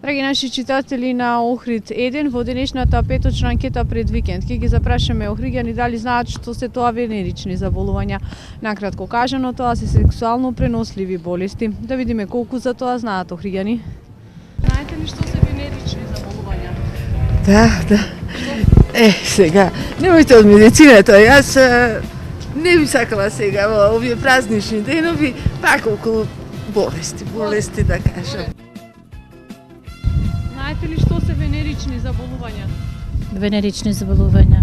Драги наши читатели на Охрид 1, во денешната петочна анкета пред викенд ќе ги запрашаме охриѓани дали знаат што се тоа венерични заболувања. Накратко кажано, тоа се сексуално преносливи болести. Да видиме колку за тоа знаат охриѓани. Знаете ли што се венерични заболувања? Да. Сега, немојте од медицината, јас не би сакала сега во овие празнични денови, пак околу болести да кажам. Знаете ли што се венерични заболувања? Венерични заболувања.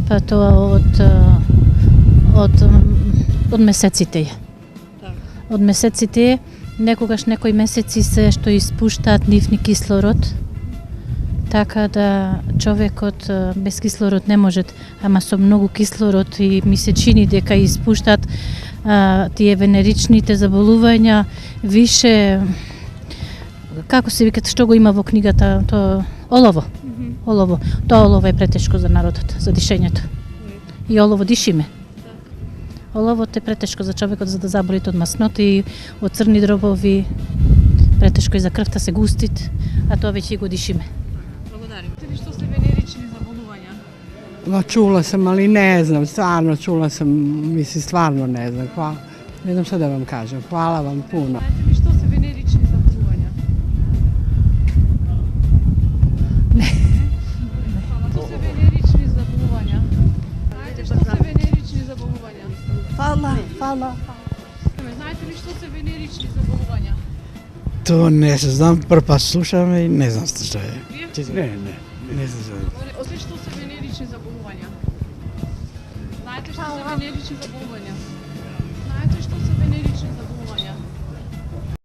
Па тоа од месеците. Од месеците, некогаш некои месеци се што испуштаат нивни кислород, така да човекот без кислород не може, ама со многу кислород и ми се чини дека испуштаат тие венеричните заболувања више, како се викат, што го има во книгата, тоа олово. Олово. Тоа олово е претешко за народот, за дишењето. И олово дишиме. Оловото е претешко за човекот за да заболите од масноти и од црни дробови, претешко и за крвта се густит, а тоа веќе го дишиме. Благодарим. Знаете ли што се венерични заболувања? Ma čula sam, ali ne znam, stvarno čula sam, mislim stvarno ne znam, ne znam šta da vam kažem, hvala vam puno. Знаете ли што се венерични заболувања? Ne. Што се венерични заболувања? Знаете што се венерични заболувања? Hvala. Знаете ли што се венерични заболувања? To ne znam, prvi pa slušam i ne znam što je. Вие? Ne znam. Осе што се венерични заболувања? Знаете што се венерични заболувања? Знаете што се венерични заболувања?